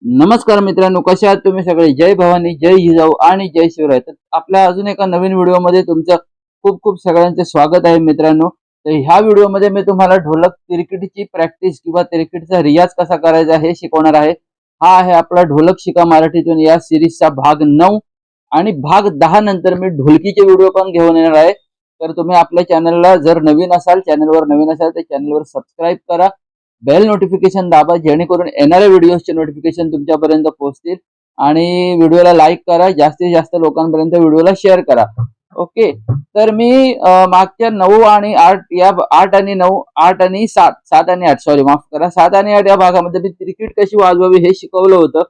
नमस्कार मित्रांनो, कसे आहात तुम्ही सगळे? जय भवानी, जय जिजाऊ आणि जय शिवराय. तर आपल्या अजून एका नवीन व्हिडिओमध्ये तुमचं खूप खूप सगळ्यांचे स्वागत आहे मित्रांनो. तर ह्या व्हिडिओमध्ये मी तुम्हाला ढोलक तिरकीटची प्रॅक्टिस किंवा तिरकीटचा रियाज कसा करायचा हे शिकवणार आहे. हा आहे आपला ढोलक शिका मराठीतून या सिरीजचा भाग 9 आणि भाग 10 नंतर मी ढोलकीचे व्हिडिओ पण घेऊन येणार आहे. तर तुम्ही आपल्या चॅनलला जर चॅनलवर नवीन असाल तर चॅनलवर सबस्क्राईब करा, बेल नोटिफिकेशन दाबा, जेणेकरून येणाऱ्या व्हिडिओचे नोटिफिकेशन तुमच्यापर्यंत पोहोचतील. आणि व्हिडिओला लाईक करा, जास्तीत जास्त लोकांपर्यंत व्हिडिओला शेअर करा. ओके. तर मी मागच्या 9 आणि 8 या 8 आणि 9 8 आणि 7 आणि 8 सॉरी माफ करा 7 आणि 8 या भागामध्ये मी तिरकीट कशी वाजवावी हे शिकवलं होतं.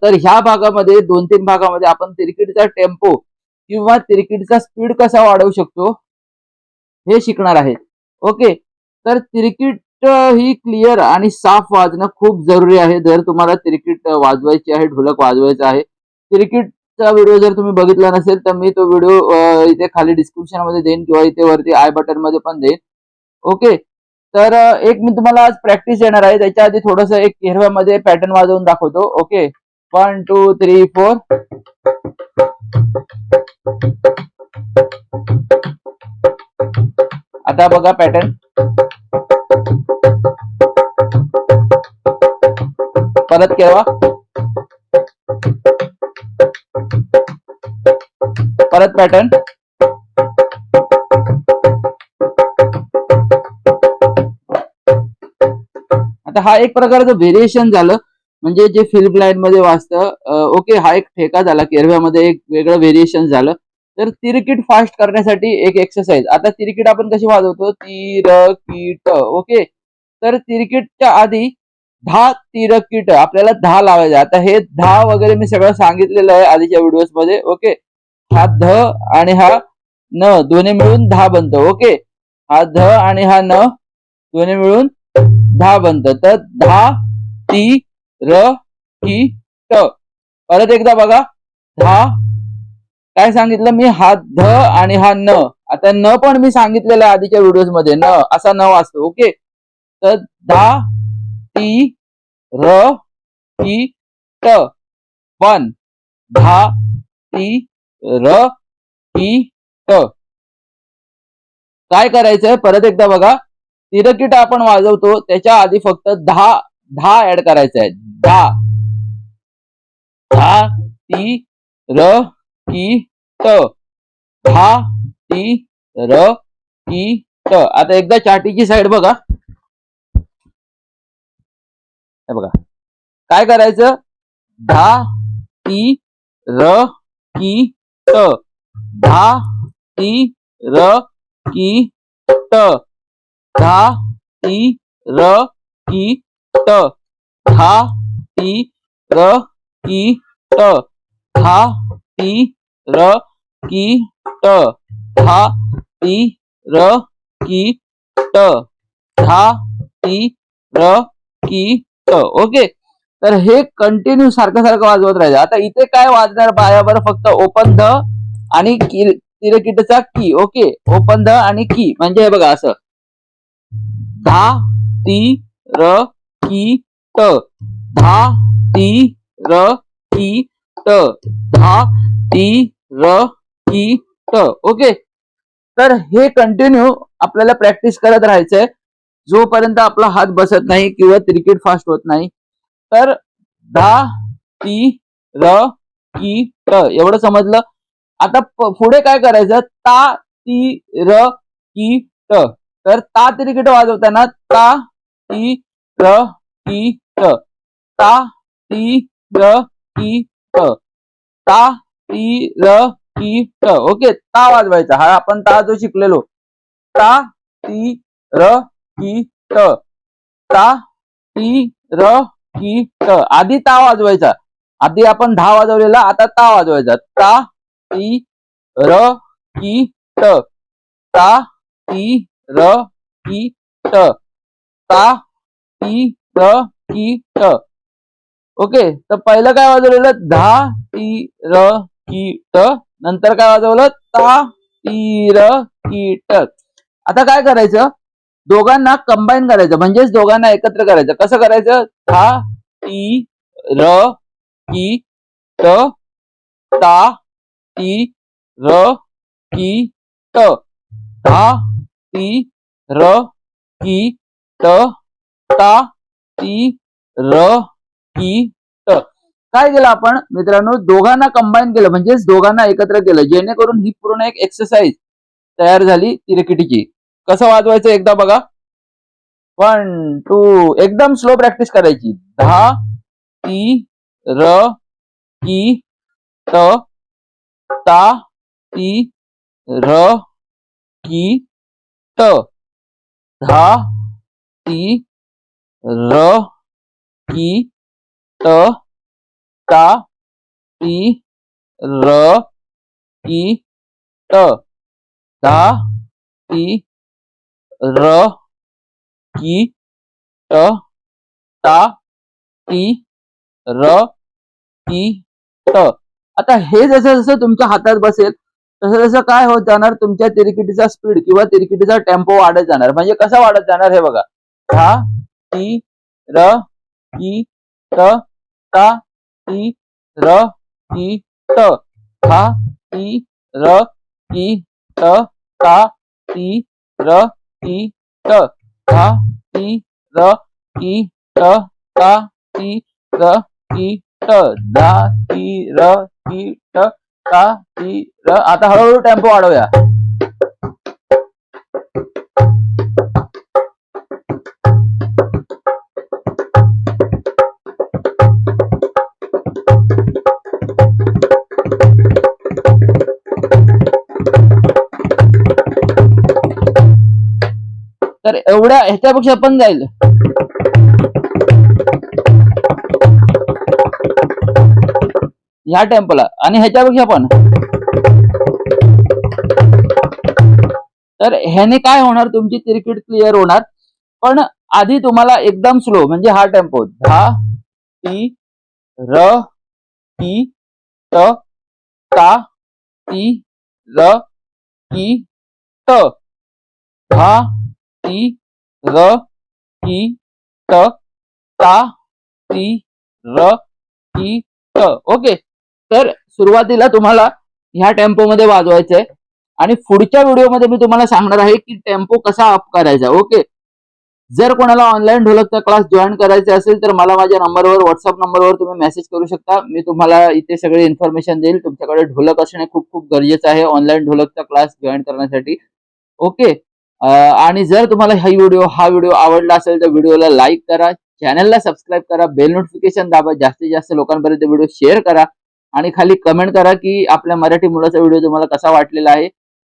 तर ह्या भागामध्ये 2-3 भागामध्ये आपण तिरकीटचा टेम्पो किंवा तिरकीटचा स्पीड कसा वाढवू शकतो हे शिकणार आहे. ओके. तर तिरकीट ही क्लिअर आणि साफ वाजणं खूप जरुरी आहे जर तुम्हाला तिरकीट वाजवायची आहे, ढोलक वाजवायचं आहे. तिरकीटचा व्हिडिओ जर तुम्ही बघितला नसेल तर मी तो व्हिडिओ इथे खाली डिस्क्रिप्शन मध्ये देईन किंवा इथे वरती आय बटन मध्ये पण देईन. ओके. तर एक मी तुम्हाला आज प्रॅक्टिस देणार आहे. त्याच्या आधी थोडस एक हिरव्यामध्ये पॅटर्न वाजवून दाखवतो. ओके. 1 2 3 4. आता बघा पॅटर्न. परत केव्हा, परत पॅटर्न. आता हा एक प्रकारचं व्हेरिएशन झालं, म्हणजे जे फिल्म लाईन मध्ये वाजतं. ओके. हा एक ठेका झाला, केरव्यामध्ये एक वेगळं व्हेरिएशन झालं. तर तिरकीट फास्ट करण्यासाठी एक एक्सरसाइज. आता तिरकीट आपण कशी वाजवतो? तिरकीट. ओके. तर तिरकीटच्या आधी धा तिरकीट आपल्याला 10 लावायचं. आता हे 10 वगैरे मी सगळं सांगितलेलं आहे आधीच्या व्हिडिओज मध्ये. ओके. हा ध आणि हा न दोन्ही मिळून 10 बनतं. ओके. हा ध आणि हा न दोन्ही मिळून 10 बनतं. तर 10 ती र की ट. परत एकदा बघा. 10 काय सांगितलं मी? हा ध आणि हा न. आता न पण मी सांगितलेलं आहे आधीच्या व्हिडिओज मध्ये. न असा न वाजतो. ओके. तर 10 ती र की ट. पण 10 ती र की ट. काय करायचंय? परत एकदा बघा. तिरकीट आपण वाजवतो त्याच्या आधी फक्त 10 ऍड करायचं आहे. 10 ती र की ट. 10 ती र की ट. आता एकदा चाटीची साईड बघा. हे बघा. काय करायचं? 10 ती र की ट. 10 ती र की ट. 10 ती र की ट. 10 ती र की ट. 10 ती र की ट. 10 ती र की ट. 10 ती र की ट. ओके. तर हे कंटिन्यू सारखं सारखं वाजवत राहायचं. आता इथे काय वाजणार पायावर? फक्त ओपन ध आणि तिरकीटचा की. ओके. ओपन ध आणि की म्हणजे हे बघा असं. 10 ती र की ट. 10 ती र की ट. 10 ती र की ट. ओके. तर हे कंटिन्यू आपल्याला प्रॅक्टिस करत राहायचंय जोपर्यंत आपला हात बसत नाही किंवा तिरकीट फास्ट होत नाही. तर 10 ती र की ट एवढं समजलं. आता पुढे काय करायचं? ता ती र की ट. तर ता तिरकीट वाजवताना ता ती र की ट. ता ती र की ट. ता ती र की ट. ओके. ता वाजवायचा. हा आपण ता जो शिकलेलो. ता ती र की ट. ता ती र की ट. आधी ता वाजवायचा. आधी आपण 10 वाजवलेला, आता ता वाजवायचा. ता ती र की ट. ता ती र की ट. ता ती र की ट. ओके. तर पहिलं काय वाजवलेलं? 10 ती र की ट. नंतर काय वाजवलं? ता ती र की ट. आता काय करायचं? दोघांना कंबाईन करायचं, म्हणजेच दोघांना एकत्र करायचं. कसं करायचं? 10 ती र की त ता ती र की त धा ती र की त ता ती र की त काय केलं आपण मित्रांनो दोघांना कंबाईन केलं म्हणजेच दोघांना एकत्र केलं जेणेकरून ही पूर्ण एक एक्सरसाइज तयार झाली तिरकिटीची. कसं वाजवायचं एकदा बघा. 1 2 एकदम स्लो प्रॅक्टिस करायची. धा ती र की त ता ती र की त धा ती र की त ता ती र की त धा ती र की त ता ती र की त. आता हे जसं जसं तुमच्या हातात बसेल तसं तसं काय होत जाणार तुमच्या तिरकिटीचा स्पीड किंवा तिरकिटीचा टेम्पो वाढत जाणार. म्हणजे कसा वाढत जाणार हे बघा. धा ती र की त ता ती र की त धा ती र की त ता ती र की त धा ती र की त ता ती र की त धा ती र की त ता ती र. आता हळूहळू टेम्पो वाढवूया. तर एवढ्या ह्याच्यापेक्षा पण जाईल. ह्या टेम्पोला आणि ह्याच्यापेक्षा पण. तर ह्याने काय होणार तुमची तिरकीट क्लिअर होणार. पण आधी तुम्हाला एकदम स्लो म्हणजे हा टेम्पो धा ती र की त ता ती र की त धा ती र की त ता ती र की त. ओके. तर सुरुवातीला तुम्हाला ह्या टेम्पो मध्ये वाजवायचंय आणि पुढच्या व्हिडिओमध्ये मी तुम्हाला सांगणार आहे की टेम्पो कसा अप करायचा. ओके. जर कोणाला ऑनलाईन ढोलकचा क्लास जॉईन करायचा असेल तर मला माझ्या नंबरवर व्हॉट्सअप नंबरवर तुम्ही मेसेज करू शकता. मी तुम्हाला इथे सगळे इन्फॉर्मेशन देईल. तुमच्याकडे ढोलक असणे खूप खूप गरजेचं आहे ऑनलाईन ढोलकचा क्लास जॉईन करण्यासाठी. ओके. आणि जर तुम्हाला हा व्हिडिओ आवडला असेल तर व्हिडिओला लाईक करा, चॅनलला सबस्क्राईब करा, बेल नोटिफिकेशन दाबा, जास्तीत जास्त लोकांपर्यंत व्हिडिओ शेअर करा आणि खाली कमेंट करा की आपल्या मराठी मुलाचा व्हिडिओ तुम्हाला कसा वाटलेला आहे.